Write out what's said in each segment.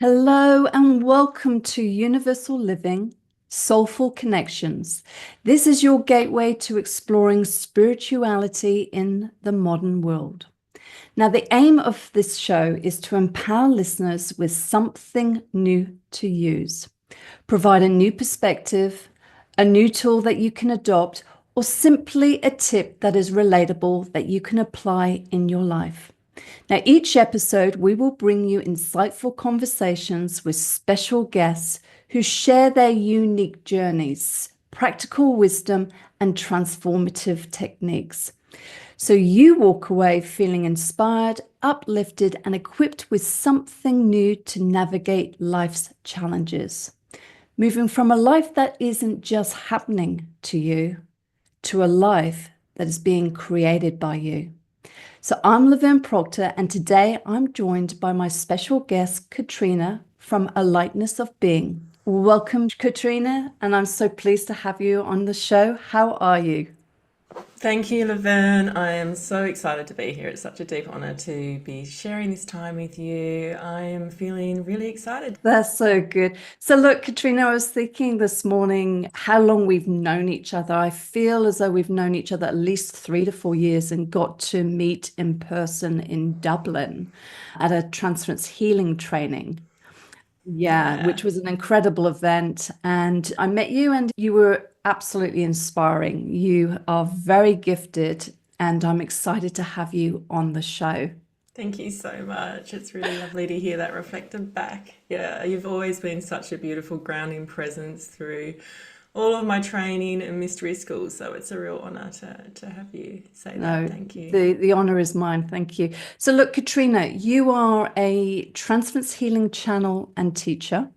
Hello and welcome to Universal Living, Soulful Connections. This is your gateway to exploring spirituality in the modern world. Now, the aim of this show is to empower listeners with something new to use, provide a new perspective, a new tool that you can adopt, or simply a tip that is relatable that you can apply in your life. Now, each episode, we will bring you insightful conversations with special guests who share their unique journeys, practical wisdom, and transformative techniques. So you walk away feeling inspired, uplifted, and equipped with something new to navigate life's challenges. Moving from a life that isn't just happening to you to a life that is being created by you. So I'm Laverne Proctor, and today I'm joined by my special guest, Katrina, from A Lightness of Being. Welcome, Katrina, and I'm so pleased to have you on the show. How are you? Thank you, Laverne. I am so excited to be here. It's such a deep honor to be sharing this time with you. I am feeling really excited. That's so good. So, look, Katrina, I was thinking this morning how long we've known each other. I feel as though we've known each other at least 3 to 4 years and got to meet in person in Dublin at a Transference Healing training. Yeah, Yeah. which was an incredible event. And I met you, and you were absolutely inspiring. You are very gifted, and I'm excited to have you on the show. Thank you so much. It's really lovely to hear that reflected back. Yeah, you've always been such a beautiful grounding presence through all of my training and mystery schools. So it's a real honor to have you say that. No, Thank you. the honor is mine. Thank you. So, look, Katrina, you are a Transference Healing channel and teacher.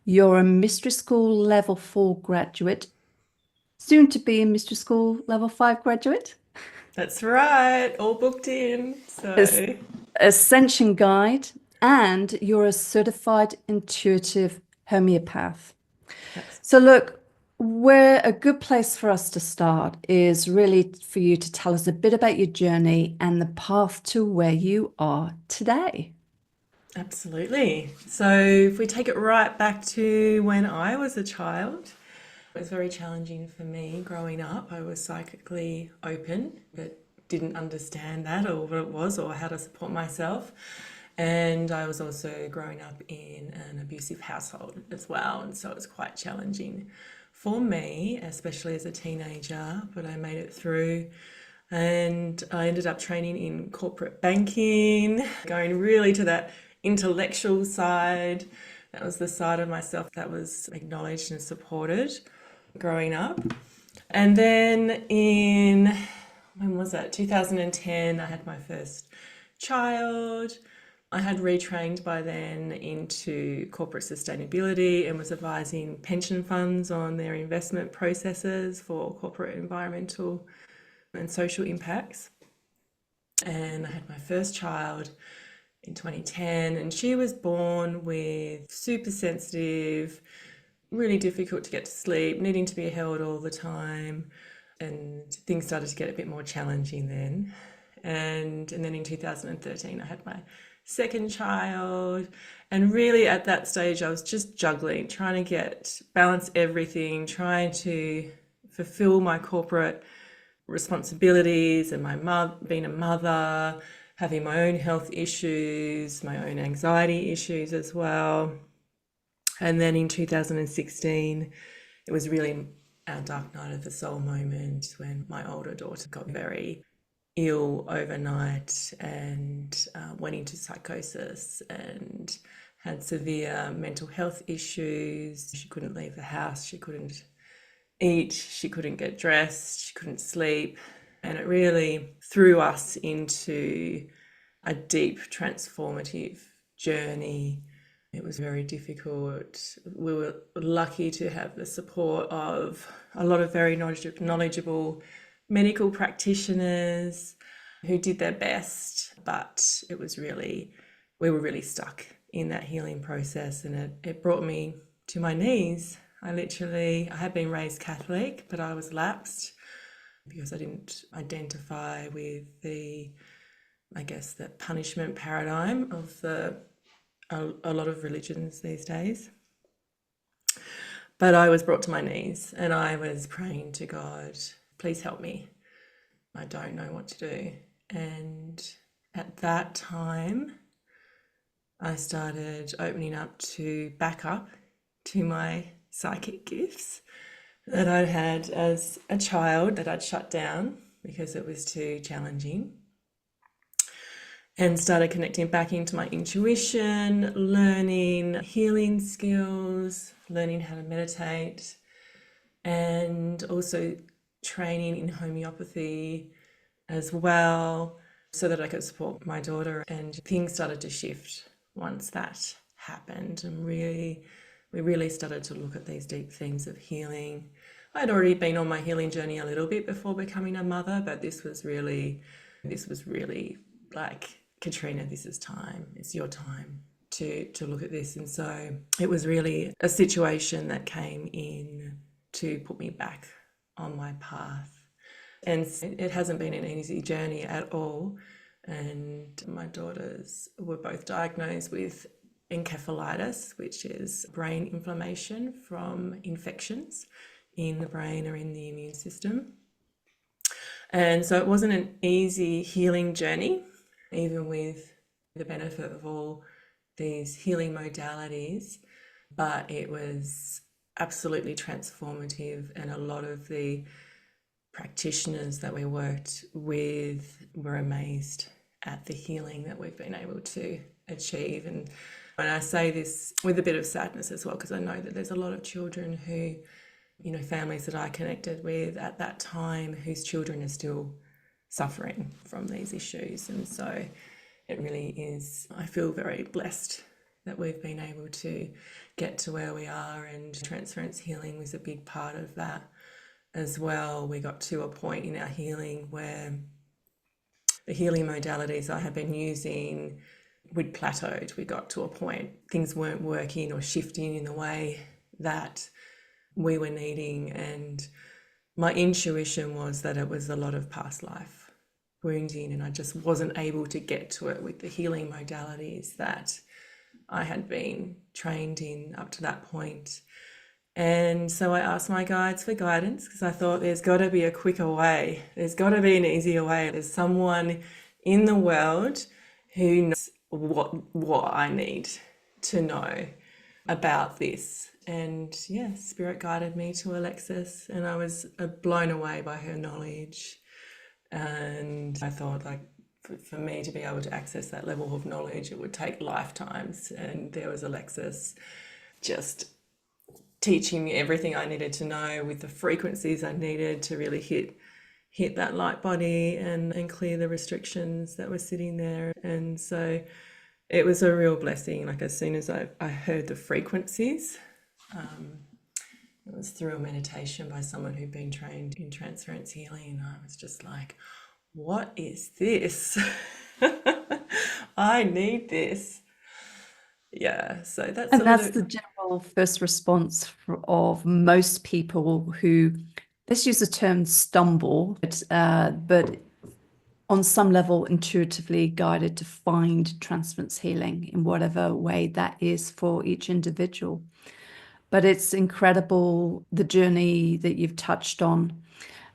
You're a Mystery School Level 4 graduate, soon to be a Mystery School Level 5 graduate. That's right. All booked in. As So, Ascension Guide, and you're a certified intuitive homeopath. that's So, look, where a good place for us to start is really for you to tell us a bit about your journey and the path to where you are today. Absolutely. So, if we take it right back to when I was a child, it was very challenging for me growing up. I was psychically open, but didn't understand that or what it was or how to support myself. And I was also growing up in an abusive household as well. And so it was quite challenging for me, especially as a teenager, but I made it through. And I ended up training in corporate banking, going really to that intellectual side. That was the side of myself that was acknowledged and supported growing up. And then when was that? 2010, I had my first child. I had retrained by then into corporate sustainability and was advising pension funds on their investment processes for corporate environmental and social impacts. And I had my first child in 2010, and she was born with super sensitive, really difficult to get to sleep, needing to be held all the time, and things started to get a bit more challenging then. And then in 2013, I had my second child, and really at that stage, I was just juggling, trying to balance everything, trying to fulfill my corporate responsibilities and being a mother, having my own health issues, my own anxiety issues as well. And then in 2016, it was really our dark night of the soul moment when my older daughter got very ill overnight and went into psychosis and had severe mental health issues. She couldn't leave the house, she couldn't eat, she couldn't get dressed, she couldn't sleep. And it really threw us into a deep transformative journey. It was very difficult. We were lucky to have the support of a lot of very knowledgeable medical practitioners who did their best, but we were really stuck in that healing process, and it brought me to my knees. I had been raised Catholic, but I was lapsed because I didn't identify with the punishment paradigm of the a lot of religions these days. But I was brought to my knees and I was praying to God, please help me. I don't know what to do. And at that time, I started opening up to back up to my psychic gifts that I'd had as a child that I'd shut down because it was too challenging, and started connecting back into my intuition, learning healing skills, learning how to meditate, and also training in homeopathy as well so that I could support my daughter. And things started to shift once that happened, and we really started to look at these deep themes of healing. I'd already been on my healing journey a little bit before becoming a mother, but this was really like, Katrina, this is time. It's your time to look at this. And so it was really a situation that came in to put me back on my path. And it hasn't been an easy journey at all. And my daughters were both diagnosed with encephalitis, which is brain inflammation from infections in the brain or in the immune system. And so it wasn't an easy healing journey, even with the benefit of all these healing modalities, but it was absolutely transformative. And a lot of the practitioners that we worked with were amazed at the healing that we've been able to achieve. And I say this with a bit of sadness as well, because I know that there's a lot of children who, families that I connected with at that time whose children are still suffering from these issues. And so it really is, I feel very blessed that we've been able to get to where we are, and Transference Healing was a big part of that as well. We got to a point in our healing where the healing modalities I had been using, we'd plateaued. We got to a point, things weren't working or shifting in the way that we were needing. And my intuition was that it was a lot of past life wounding, and I just wasn't able to get to it with the healing modalities that I had been trained in up to that point. And so I asked my guides for guidance, because I thought there's got to be a quicker way. There's got to be an easier way. There's someone in the world who knows what I need to know about this. And yeah, Spirit guided me to Alexis, and I was blown away by her knowledge. And I thought, like, for me to be able to access that level of knowledge, it would take lifetimes. And there was Alexis just teaching me everything I needed to know with the frequencies I needed to really hit that light body and clear the restrictions that were sitting there. And so it was a real blessing. Like, as soon as I heard the frequencies, it was through a meditation by someone who'd been trained in Transference Healing. I was just like, what is this? I need this. Yeah, so that's the general first response of most people who, let's use the term stumble, but on some level intuitively guided to find Transference Healing in whatever way that is for each individual. But it's incredible, the journey that you've touched on.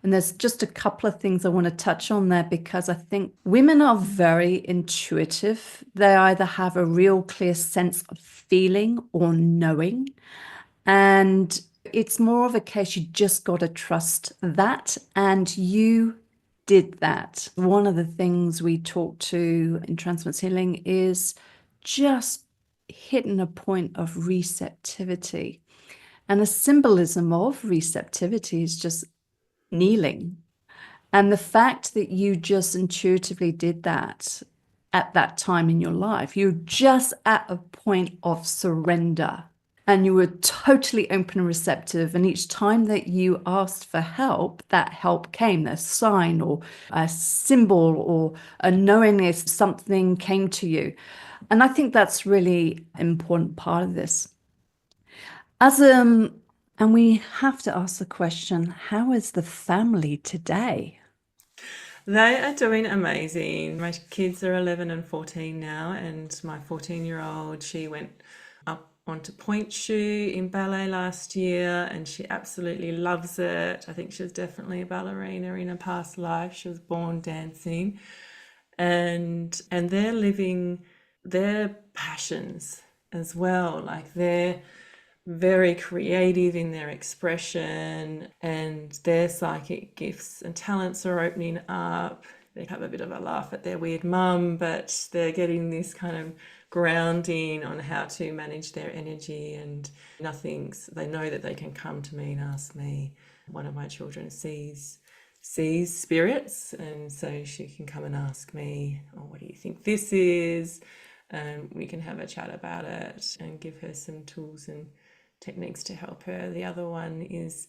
And there's just a couple of things I want to touch on there, because I think women are very intuitive. They either have a real clear sense of feeling or knowing. And it's more of a case, you just got to trust that. And you did that. One of the things we talk to in Transference Healing is just hitting a point of receptivity. And the symbolism of receptivity is just kneeling. And the fact that you just intuitively did that at that time in your life, you're just at a point of surrender, and you were totally open and receptive. And each time that you asked for help, that help came, a sign or a symbol or a knowingness, something came to you. And I think that's really an important part of this. And we have to ask the question, how is the family today? They are doing amazing. My kids are 11 and 14 now, and my 14-year-old, she went up onto point shoe in ballet last year, and she absolutely loves it. I think she was definitely a ballerina in a past life. She was born dancing, and they're living their passions as well. Like they're very creative in their expression, and their psychic gifts and talents are opening up. They have a bit of a laugh at their weird mum, but they're getting this kind of grounding on how to manage their energy, and they know that they can come to me and ask me. One of my children sees spirits, and so she can come and ask me, oh, what do you think this is? And we can have a chat about it and give her some tools and techniques to help her. The other one is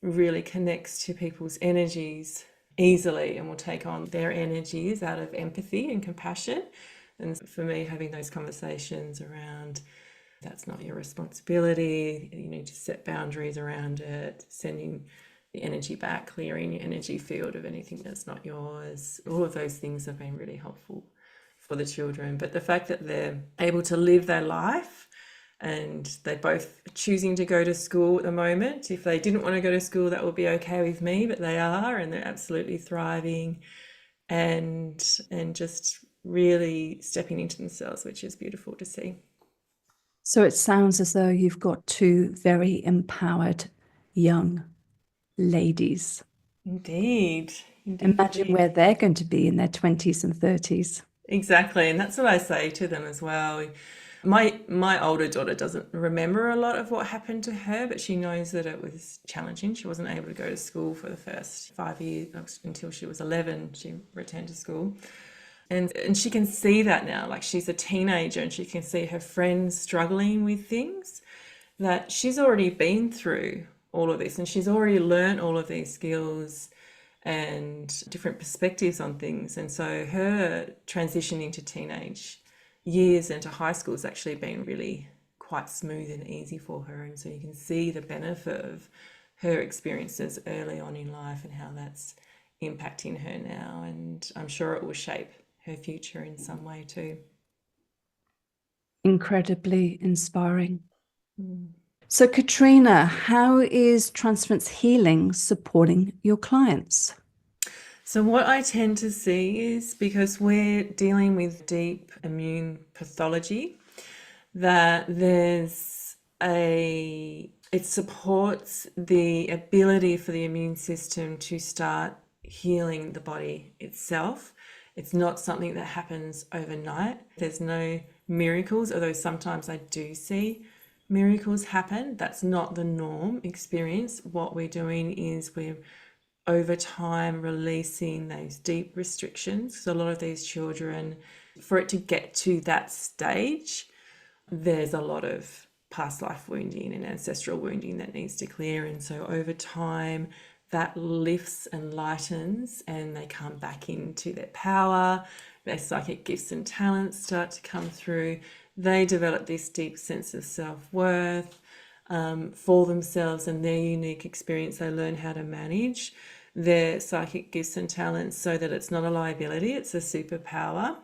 really connects to people's energies easily and will take on their energies out of empathy and compassion. And for me, having those conversations around that's not your responsibility, you need to set boundaries around it, sending the energy back, clearing your energy field of anything that's not yours. All of those things have been really helpful for the children. But the fact that they're able to live their life, and they're both choosing to go to school at the moment. If they didn't want to go to school, that would be okay with me, but they are, and they're absolutely thriving and just really stepping into themselves, which is beautiful to see. So it sounds as though you've got two very empowered young ladies. Indeed, indeed, Imagine indeed. where they're going to be in their 20s and 30s. Exactly, and that's what I say to them as well. My older daughter doesn't remember a lot of what happened to her, but she knows that it was challenging. She wasn't able to go to school for the first 5 years until she was 11. She returned to school. And she can see that now. Like, she's a teenager and she can see her friends struggling with things that she's already been through all of this, and she's already learned all of these skills and different perspectives on things. And so her transition into teenage years into high school has actually been really quite smooth and easy for her. And so you can see the benefit of her experiences early on in life and how that's impacting her now. And I'm sure it will shape her future in some way too. Incredibly inspiring. So, Katrina, how is Transference Healing supporting your clients? So, what I tend to see is, because we're dealing with deep immune pathology, that it supports the ability for the immune system to start healing the body itself. It's not something that happens overnight. There's no miracles, although sometimes I do see miracles happen. That's not the norm experience. What we're doing is we're over time releasing those deep restrictions. So a lot of these children, for it to get to that stage, there's a lot of past life wounding and ancestral wounding that needs to clear. And so over time, that lifts and lightens, and they come back into their power. Their psychic gifts and talents start to come through. They develop this deep sense of self-worth for themselves and their unique experience. They learn how to manage their psychic gifts and talents so that it's not a liability, it's a superpower.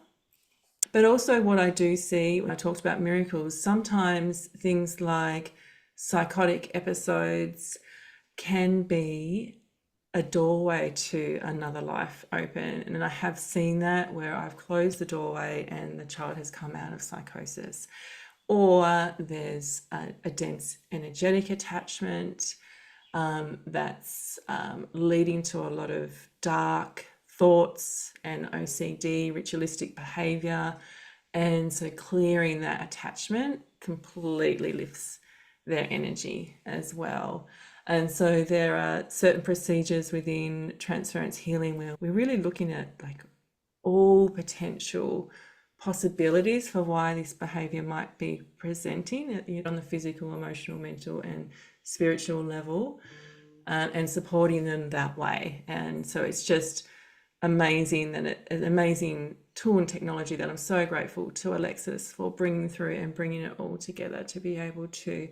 But also, what I do see when I talked about miracles, sometimes things like psychotic episodes can be a doorway to another life open. And I have seen that where I've closed the doorway and the child has come out of psychosis. Or there's a dense energetic attachment that's leading to a lot of dark thoughts and OCD, ritualistic behavior. And so clearing that attachment completely lifts their energy as well. And so there are certain procedures within Transference Healing where we're really looking at like all potential possibilities for why this behavior might be presenting on the physical, emotional, mental, and spiritual level, and supporting them that way. And so it's just amazing that an amazing tool and technology that I'm so grateful to Alexis for bringing through and bringing it all together to be able to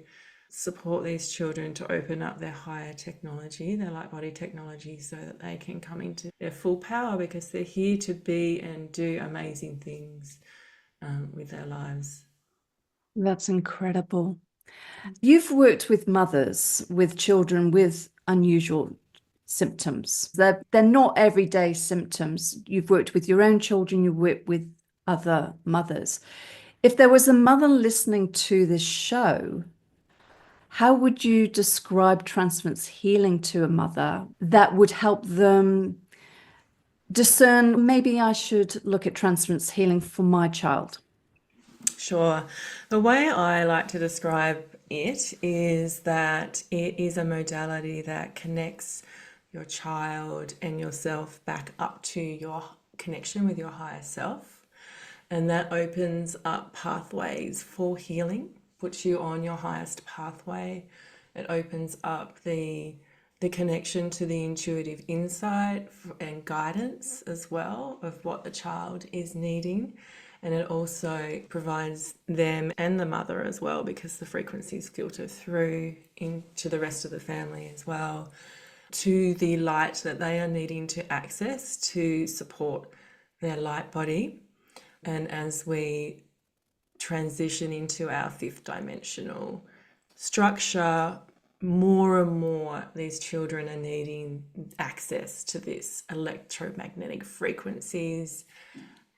support these children to open up their higher technology, their light body technology, so that they can come into their full power, because they're here to be and do amazing things with their lives. That's incredible. You've worked with mothers with children with unusual symptoms. They're not everyday symptoms. You've worked with your own children, you've worked with other mothers. If there was a mother listening to this show, how would you describe transference healing to a mother that would help them discern, maybe I should look at transference healing for my child? Sure. The way I like to describe it is that it is a modality that connects your child and yourself back up to your connection with your higher self. And that opens up pathways for healing, puts you on your highest pathway. It opens up the connection to the intuitive insight and guidance as well of what the child is needing. And it also provides them and the mother as well, because the frequencies filter through into the rest of the family as well, to the light that they are needing to access to support their light body. And as we transition into our fifth dimensional structure, more and more these children are needing access to this electromagnetic frequencies,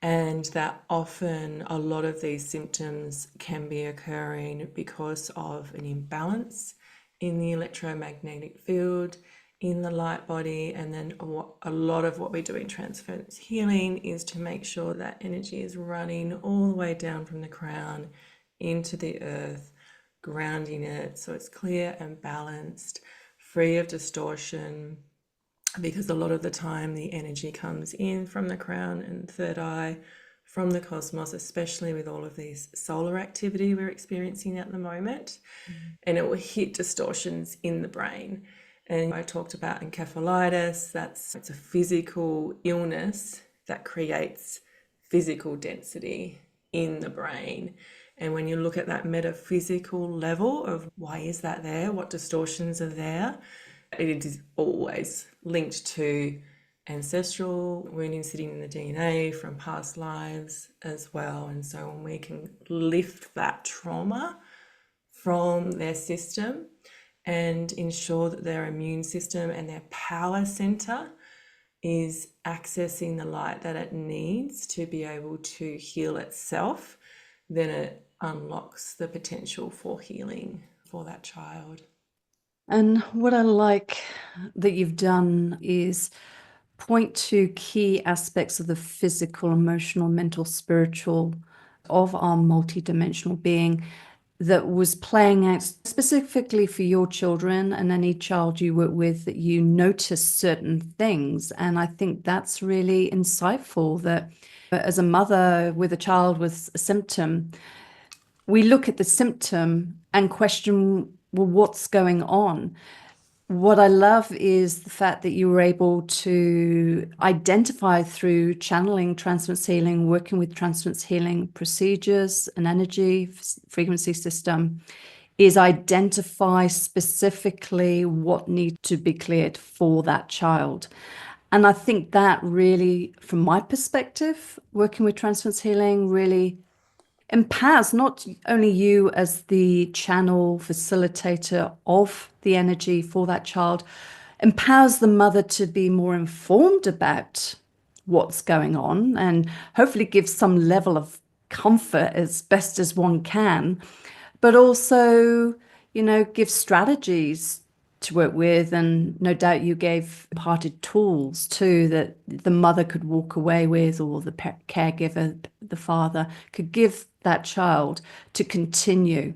and that often a lot of these symptoms can be occurring because of an imbalance in the electromagnetic field, in the light body. And then a lot of what we do in transference healing is to make sure that energy is running all the way down from the crown into the earth, grounding it so it's clear and balanced, free of distortion, because a lot of the time the energy comes in from the crown and third eye, from the cosmos, especially with all of these solar activity we're experiencing at the moment, and it will hit distortions in the brain. And I talked about encephalitis. It's a physical illness that creates physical density in the brain. And when you look at that metaphysical level of why is that there, what distortions are there, it is always linked to ancestral wounding sitting in the DNA from past lives as well. And so when we can lift that trauma from their system and ensure that their immune system and their power center is accessing the light that it needs to be able to heal itself, then it unlocks the potential for healing for that child. And what I like that you've done is point to key aspects of the physical, emotional, mental, spiritual of our multidimensional being that was playing out specifically for your children and any child you work with, that you notice certain things. And I think that's really insightful, that as a mother with a child with a symptom, we look at the symptom and question, well, what's going on? What I love is the fact that you were able to identify through channeling transference healing, working with transference healing procedures and energy frequency system, is identify specifically what needs to be cleared for that child. And I think that really, from my perspective, working with transference healing really empowers not only you as the channel facilitator of the energy for that child, empowers the mother to be more informed about what's going on and hopefully gives some level of comfort as best as one can, but also, give strategies to work with. And no doubt you gave imparted tools too that the mother could walk away with, or the caregiver, the father, could give that child to continue.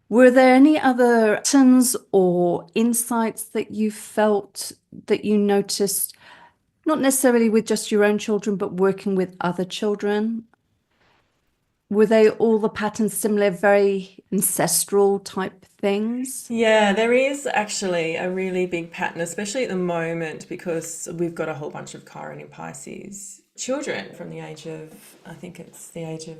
Were there any other patterns or insights that you felt, that you noticed, not necessarily with just your own children, but working with other children? Were they all the patterns similar, very ancestral type things? Yeah, there is actually a really big pattern, especially at the moment, because we've got a whole bunch of Chiron in Pisces children from the age of, I think it's the age of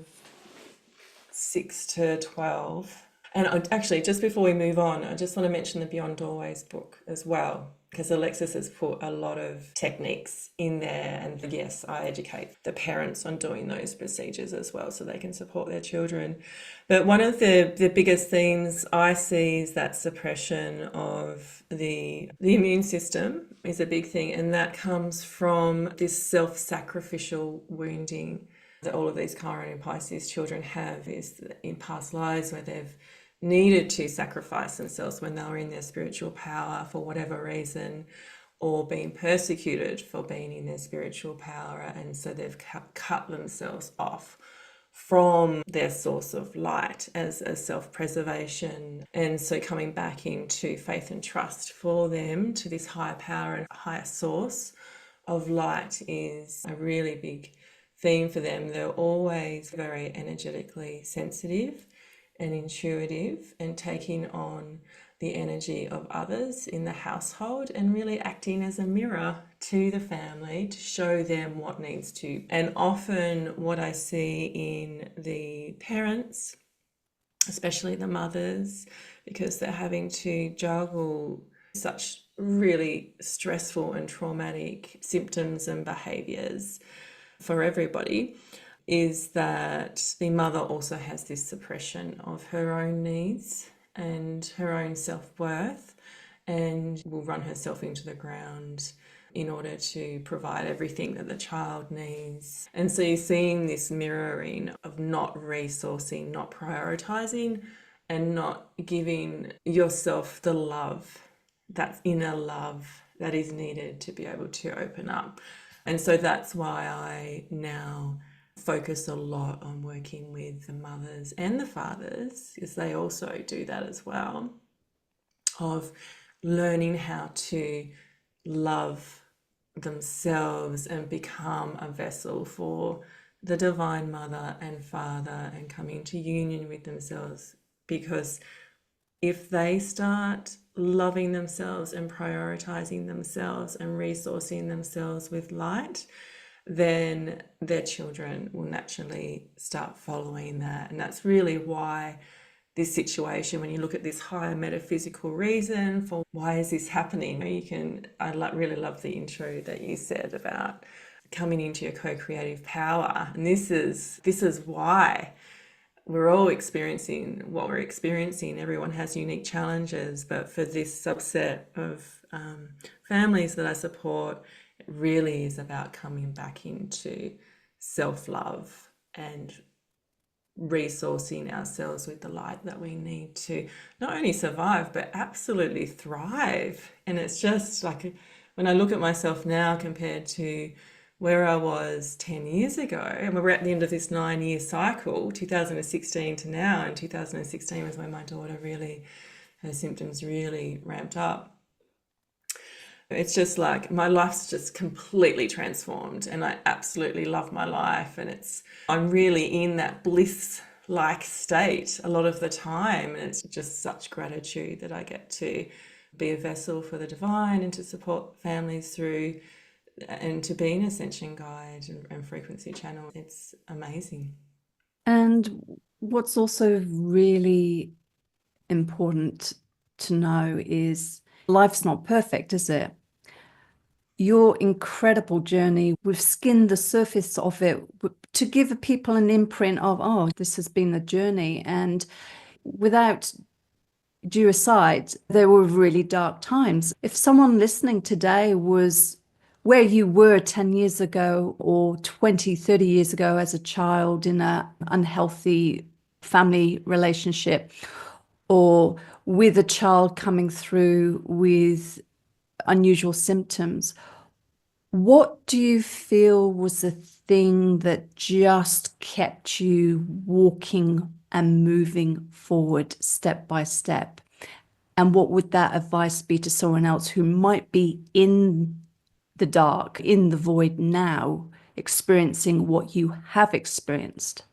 6 to 12. And actually, just before we move on, I just want to mention the Beyond Doorways book as well, because Alexis has put a lot of techniques in there. And yes, I educate the parents on doing those procedures as well so they can support their children. But one of the biggest themes I see is that suppression of the immune system is a big thing. And that comes from this self-sacrificial wounding that all of these Chiron and Pisces children have, is in past lives where they've needed to sacrifice themselves when they were in their spiritual power for whatever reason, or being persecuted for being in their spiritual power, and so they've cut themselves off from their source of light as a self-preservation. And so coming back into faith and trust for them to this higher power and higher source of light is a really big theme for them. They're always very energetically sensitive and intuitive, and taking on the energy of others in the household and really acting as a mirror to the family to show them what needs to. And often what I see in the parents, especially the mothers, because they're having to juggle such really stressful and traumatic symptoms and behaviors for everybody, is that the mother also has this suppression of her own needs and her own self-worth, and will run herself into the ground in order to provide everything that the child needs. And so you're seeing this mirroring of not resourcing, not prioritizing, and not giving yourself the love, that inner love that is needed to be able to open up. And so that's why I now focus a lot on working with the mothers and the fathers, because they also do that as well, of learning how to love themselves and become a vessel for the divine mother and father and come into union with themselves. Because if they start loving themselves and prioritizing themselves and resourcing themselves with light, then their children will naturally start following that. And that's really why this situation, when you look at this higher metaphysical reason for why is this happening, really love the intro that you said about coming into your co-creative power. And this is why we're all experiencing what we're experiencing. Everyone has unique challenges, but for this subset of families that I support, it really is about coming back into self-love and resourcing ourselves with the light that we need to not only survive, but absolutely thrive. And it's just like, when I look at myself now compared to where I was 10 years ago, and we're at the end of this 9-year cycle, 2016 to now, and 2016 was when my daughter her symptoms really ramped up. It's just like my life's just completely transformed, and I absolutely love my life, and I'm really in that bliss-like state a lot of the time, and it's just such gratitude that I get to be a vessel for the divine and to support families through, and to be an ascension guide and frequency channel. It's amazing. And what's also really important to know is life's not perfect, is it? Your incredible journey, we've skinned the surface of it to give people an imprint of, oh, this has been the journey. And without due aside, there were really dark times. If someone listening today was where you were 10 years ago or 20, 30 years ago as a child in an unhealthy family relationship, or with a child coming through with unusual symptoms, what do you feel was the thing that just kept you walking and moving forward step by step? And what would that advice be to someone else who might be in the dark, in the void now, experiencing what you have experienced?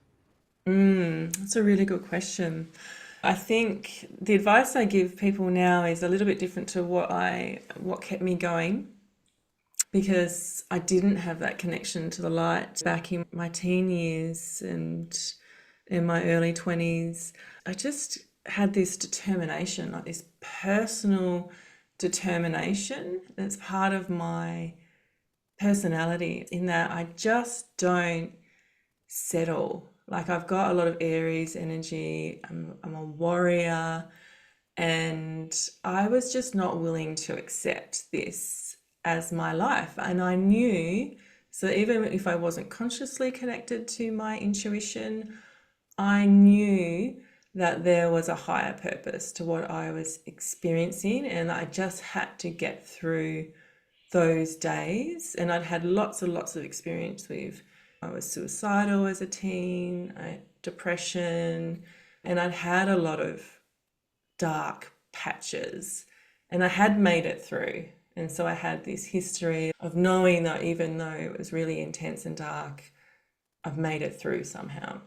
That's a really good question. I think the advice I give people now is a little bit different to what kept me going, because I didn't have that connection to the light back in my teen years and in my early 20s. I just had this determination, like this personal determination that's part of my personality, in that I just don't settle. Like, I've got a lot of Aries energy. I'm a warrior, and I was just not willing to accept this as my life. And I knew, so even if I wasn't consciously connected to my intuition, I knew that there was a higher purpose to what I was experiencing, and I just had to get through those days. And I'd had lots and lots of experience with, I was suicidal as a teen, I had depression, and I'd had a lot of dark patches, and I had made it through. And so I had this history of knowing that even though it was really intense and dark, I've made it through somehow.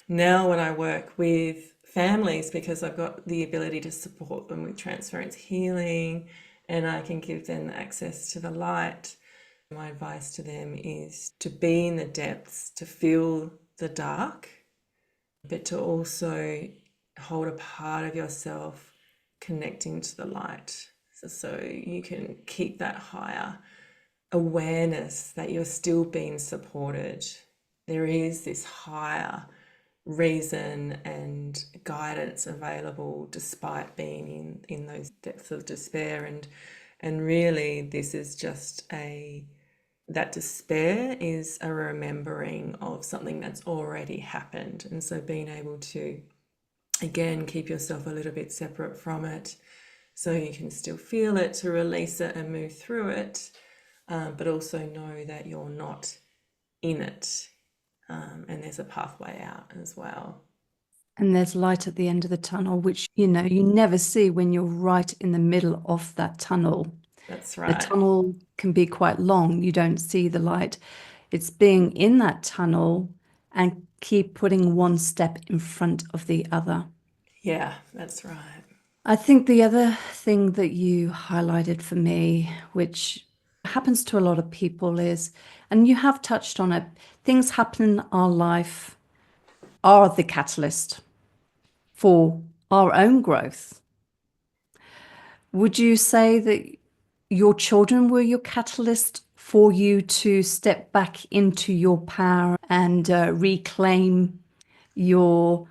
Now, when I work with families, because I've got the ability to support them with transference healing and I can give them access to the light, my advice to them is to be in the depths, to feel the dark, but to also hold a part of yourself connecting to the light. So you can keep that higher awareness that you're still being supported. There is this higher reason and guidance available despite being in those depths of despair. And really, this is just that despair is a remembering of something that's already happened. And so being able to, again, keep yourself a little bit separate from it so you can still feel it, to release it and move through it, but also know that you're not in it. And there's a pathway out as well. And there's light at the end of the tunnel, which, you never see when you're right in the middle of that tunnel. That's The right. tunnel can be quite long. You don't see the light. It's being in that tunnel and keep putting one step in front of the other. Yeah, that's right. I think the other thing that you highlighted for me, which happens to a lot of people, is, and you have touched on it, things happen in our life are the catalyst for our own growth. Would you say that your children were your catalyst for you to step back into your power and reclaim your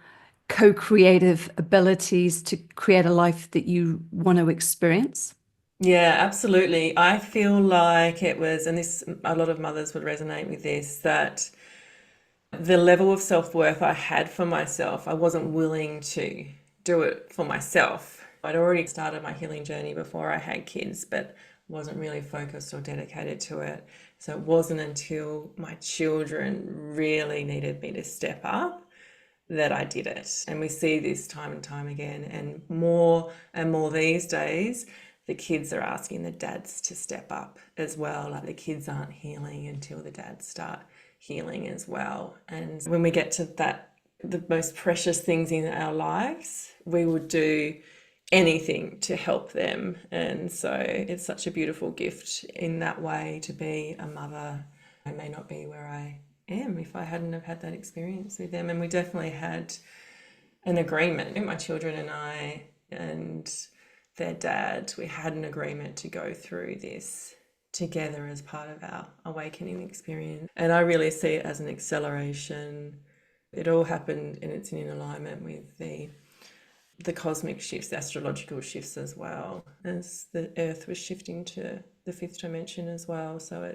co-creative abilities to create a life that you want to experience? Yeah, absolutely. I feel like it was, and this, a lot of mothers would resonate with this, that the level of self-worth I had for myself, I wasn't willing to do it for myself. I'd already started my healing journey before I had kids, but wasn't really focused or dedicated to it. So it wasn't until my children really needed me to step up that I did it. And we see this time and time again, and more these days, the kids are asking the dads to step up as well. Like, the kids aren't healing until the dads start healing as well. And when we get to that, the most precious things in our lives, we would do anything to help them. And so it's such a beautiful gift in that way to be a mother. I may not be where I am if I hadn't have had that experience with them. And we definitely had an agreement, my children and I and their dad, we had an agreement to go through this together as part of our awakening experience. And I really see it as an acceleration. It all happened, and it's in alignment with the cosmic shifts, the astrological shifts as well, as the earth was shifting to the fifth dimension as well. So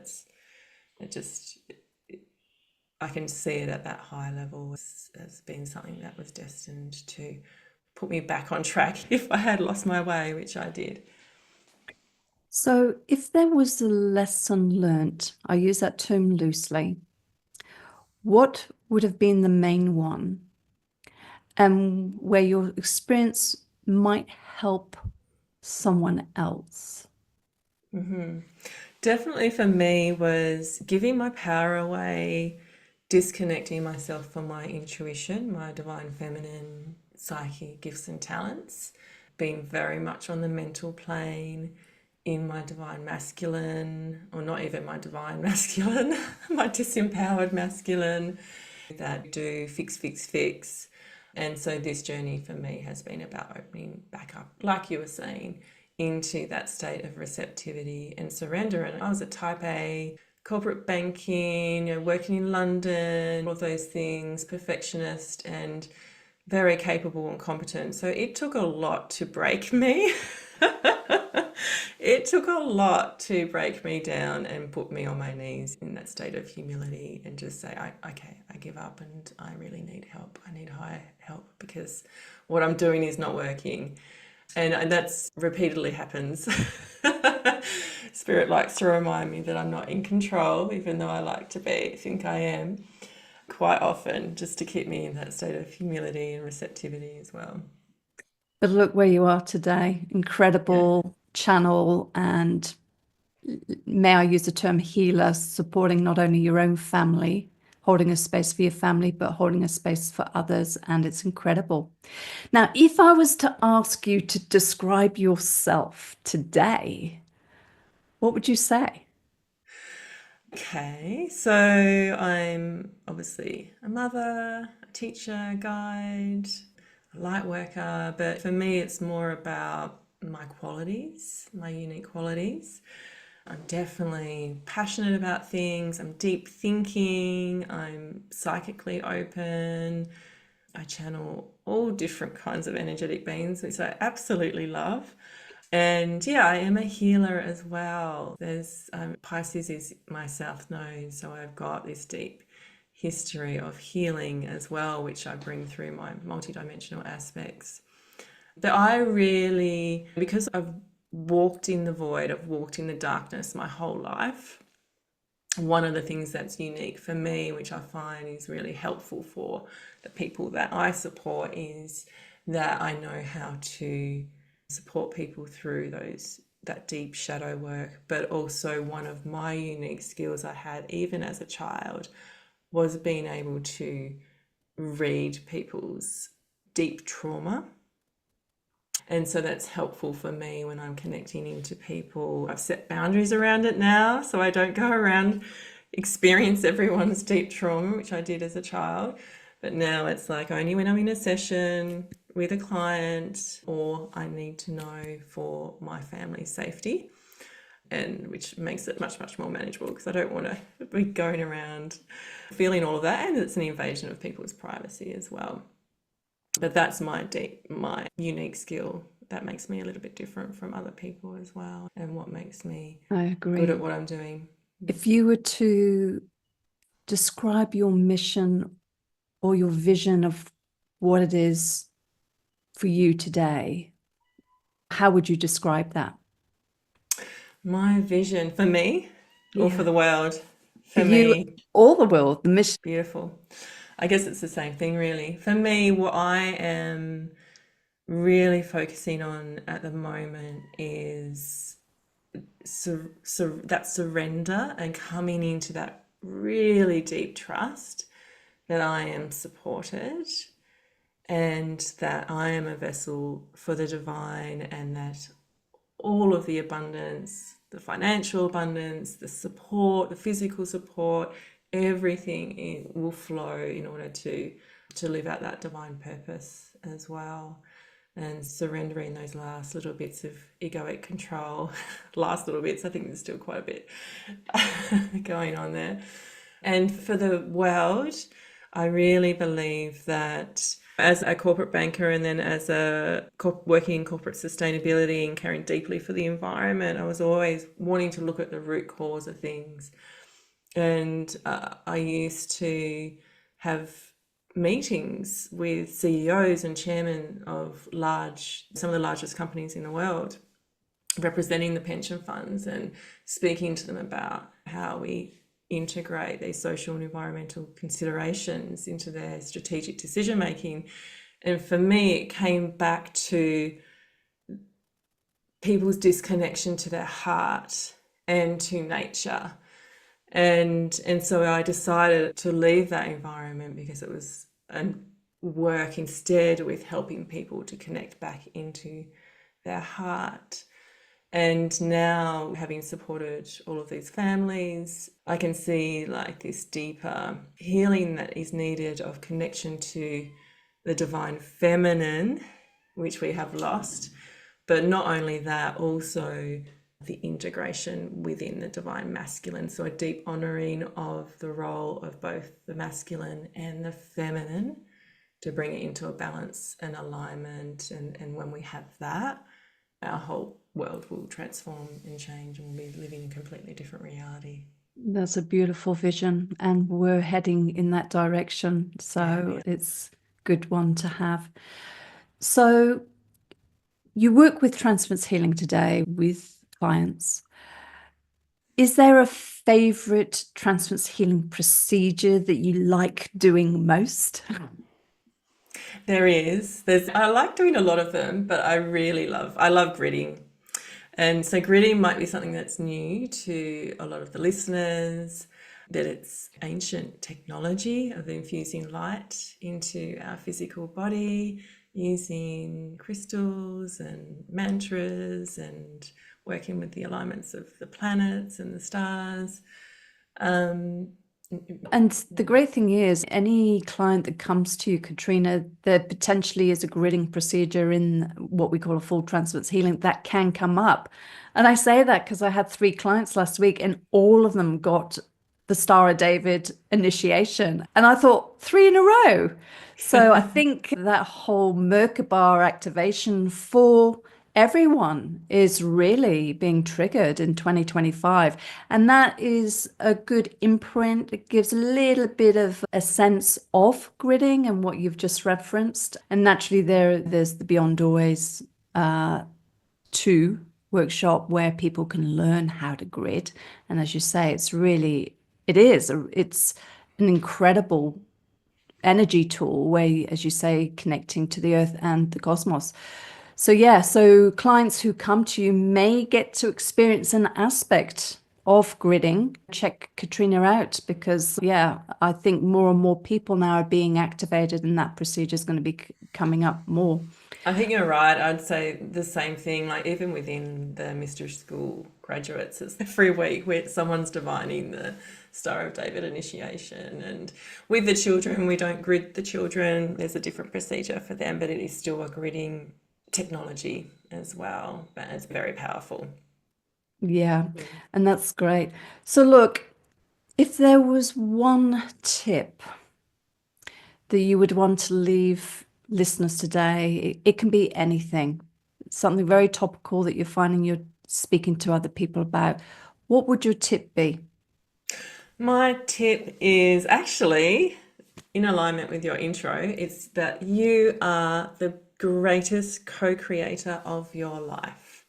I can see it at that high level as being something that was destined to put me back on track if I had lost my way, which I did. So, if there was a lesson learnt, I use that term loosely, what would have been the main one, and where your experience might help someone else? Definitely for me was giving my power away, disconnecting myself from my intuition, my divine feminine psychic gifts and talents, being very much on the mental plane, in my divine masculine, or not even my divine masculine, my disempowered masculine, that do fix, fix, fix, And so this journey for me has been about opening back up, like you were saying, into that state of receptivity and surrender. And I was a type A, corporate banking, working in London, all of those things, perfectionist and very capable and competent. So it took a lot to break me. It took a lot to break me down and put me on my knees in that state of humility and just say, okay, I give up and I really need help. I need higher help because what I'm doing is not working. And that's repeatedly happens. Spirit likes to remind me that I'm not in control, even though I like to think I am, quite often, just to keep me in that state of humility and receptivity as well. But look where you are today. Yeah. Incredible channel, and may I use the term healer, supporting not only your own family, holding a space for your family, but holding a space for others. And it's incredible. Now, if I was to ask you to describe yourself today, what would you say? Okay, so I'm obviously a mother, a teacher, a guide, a light worker, but for me it's more about my qualities, my unique qualities. I'm definitely passionate about things, I'm deep thinking, I'm psychically open, I channel all different kinds of energetic beings, which I absolutely love. And yeah, I am a healer as well. There's Pisces is my south node, so I've got this deep history of healing as well, which I bring through my multidimensional aspects. But I really, because I've walked in the void, I've walked in the darkness my whole life. One of the things that's unique for me, which I find is really helpful for the people that I support, is that I know how to support people through that deep shadow work. But also one of my unique skills I had even as a child was being able to read people's deep trauma. And so that's helpful for me when I'm connecting into people. I've set boundaries around it now, so I don't go around experience everyone's deep trauma, which I did as a child. But now it's like only when I'm in a session with a client or I need to know for my family's safety, and which makes it much, much more manageable because I don't want to be going around feeling all of that. And it's an invasion of people's privacy as well. But that's my unique skill that makes me a little bit different from other people as well, and what makes me I good agree. at what I'm doing. If you were to describe your mission or your vision of what it is for you today, how would you describe that? My vision for me or for Yeah. the world? For For you, me, all the world, the mission. beautiful. I guess it's the same thing, really. For me, what I am really focusing on at the moment is that surrender and coming into that really deep trust that I am supported and that I am a vessel for the divine, and that all of the abundance, the financial abundance, the support, the physical support, everything will flow in order to live out that divine purpose as well. And surrendering those last little bits of egoic control, last little bits, I think there's still quite a bit going on there. And for the world, I really believe that as a corporate banker and then as working in corporate sustainability and caring deeply for the environment, I was always wanting to look at the root cause of things. And I used to have meetings with CEOs and chairmen of some of the largest companies in the world, representing the pension funds and speaking to them about how we integrate these social and environmental considerations into their strategic decision making. And for me, it came back to people's disconnection to their heart and to nature. And so I decided to leave that environment because it was and work instead with helping people to connect back into their heart. And now, having supported all of these families, I can see like this deeper healing that is needed of connection to the divine feminine, which we have lost. But not only that, also the integration within the divine masculine. So a deep honoring of the role of both the masculine and the feminine to bring it into a balance and alignment. And when we have that, our whole world will transform and change, and we'll be living a completely different reality. That's a beautiful vision, and we're heading in that direction. So it's a good one to have. So you work with Transference Healing today with clients. Is there a favorite Transference Healing procedure that you like doing most? There is. I like doing a lot of them, but I love gridding. And so gridding might be something that's new to a lot of the listeners, that it's ancient technology of infusing light into our physical body, using crystals and mantras and working with the alignments of the planets and the stars. And the great thing is, any client that comes to you, Katrina, there potentially is a gridding procedure in what we call a full transference healing that can come up. And I say that because I had 3 clients last week and all of them got the Star of David initiation. And I thought 3 in a row. So I think that whole Merkaba activation for everyone is really being triggered in 2025. And that is a good imprint. It gives a little bit of a sense of gridding and what you've just referenced. And naturally there's the Beyond Always 2 workshop where people can learn how to grid. And as you say, it's an incredible energy tool where, as you say, connecting to the earth and the cosmos. So yeah, so clients who come to you may get to experience an aspect of gridding. Check Katrina out because, yeah, I think more and more people now are being activated and that procedure is going to be coming up more. I think you're right. I'd say the same thing. Like even within the mystery school graduates, it's every week where someone's divining the Star of David initiation. And with the children, we don't grid the children. There's a different procedure for them, but it is still a gridding technology as well. But it's very powerful. Yeah, and that's great. So look, if there was one tip that you would want to leave listeners today, it can be anything, something very topical that you're finding you're speaking to other people about. What would your tip be? My tip is actually in alignment with your intro. It's that you are the greatest co-creator of your life.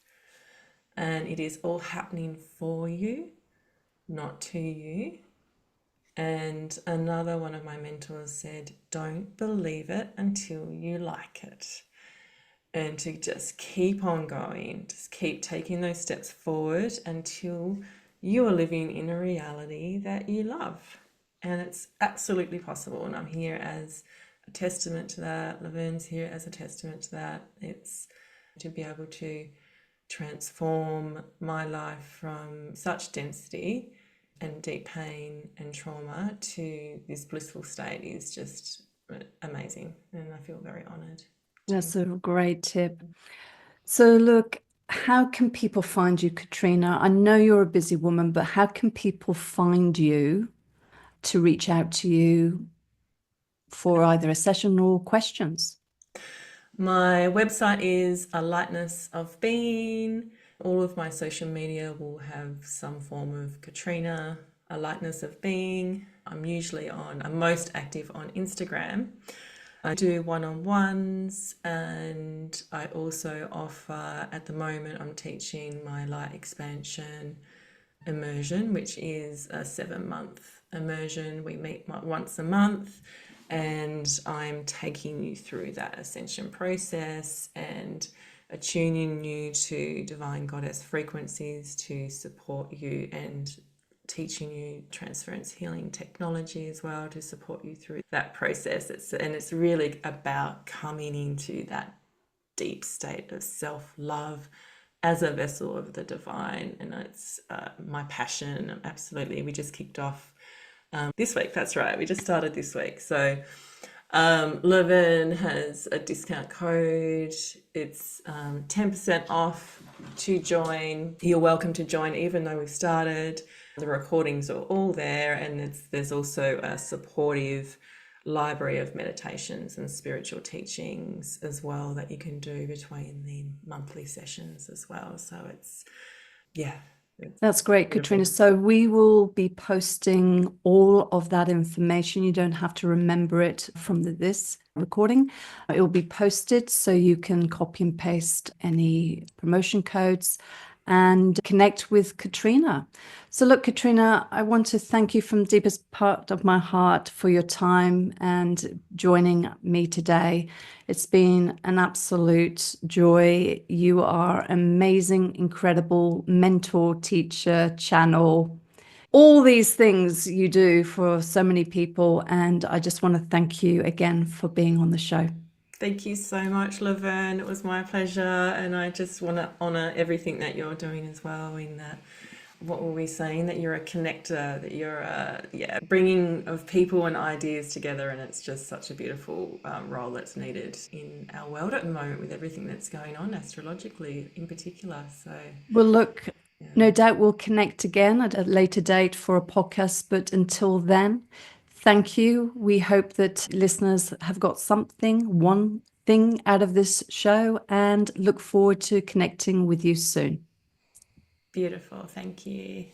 And it is all happening for you, not to you. And another one of my mentors said, don't believe it until you like it. And to just keep on going, just keep taking those steps forward until you are living in a reality that you love. And it's absolutely possible. And I'm here as a testament to that. Laverne's here as a testament to that. It's to be able to transform my life from such density and deep pain and trauma to this blissful state is just amazing. And I feel very honoured. That's a great tip. So look, how can people find you, Katrina? I know you're a busy woman, but how can people find you to reach out to you for either a session or questions? My website is A Lightness of Being. All of my social media will have some form of Katrina, A Lightness of Being. I'm most active on Instagram. I do one-on-ones, and I also offer, at the moment, I'm teaching my light expansion immersion, which is a 7-month immersion. We meet once a month, and I'm taking you through that ascension process and attuning you to divine goddess frequencies to support you, and teaching you transference healing technology as well to support you through that process. It's really about coming into that deep state of self-love as a vessel of the divine. And it's my passion. Absolutely. We just kicked off this week. That's right. We just started this week. So Laverne has a discount code. It's 10% off to join. You're welcome to join even though we've started. The recordings are all there, and there's also a supportive library of meditations and spiritual teachings as well that you can do between the monthly sessions as well. So yeah, That's great, Katrina. So we will be posting all of that information. You don't have to remember it from this recording. It will be posted so you can copy and paste any promotion codes and connect with Katrina. So look, Katrina, I want to thank you from the deepest part of my heart for your time and joining me today. It's been an absolute joy. You are amazing, incredible mentor, teacher, channel, all these things you do for so many people. And I just want to thank you again for being on the show. Thank you so much, Laverne. It was my pleasure, and I just want to honour everything that you're doing as well. In that, what were we saying? That you're a connector, that you're a bringing of people and ideas together, and it's just such a beautiful role that's needed in our world at the moment with everything that's going on astrologically, in particular. So, Well, look, no doubt we'll connect again at a later date for a podcast, but until then, thank you. We hope that listeners have got one thing out of this show, and look forward to connecting with you soon. beautiful. Thank you.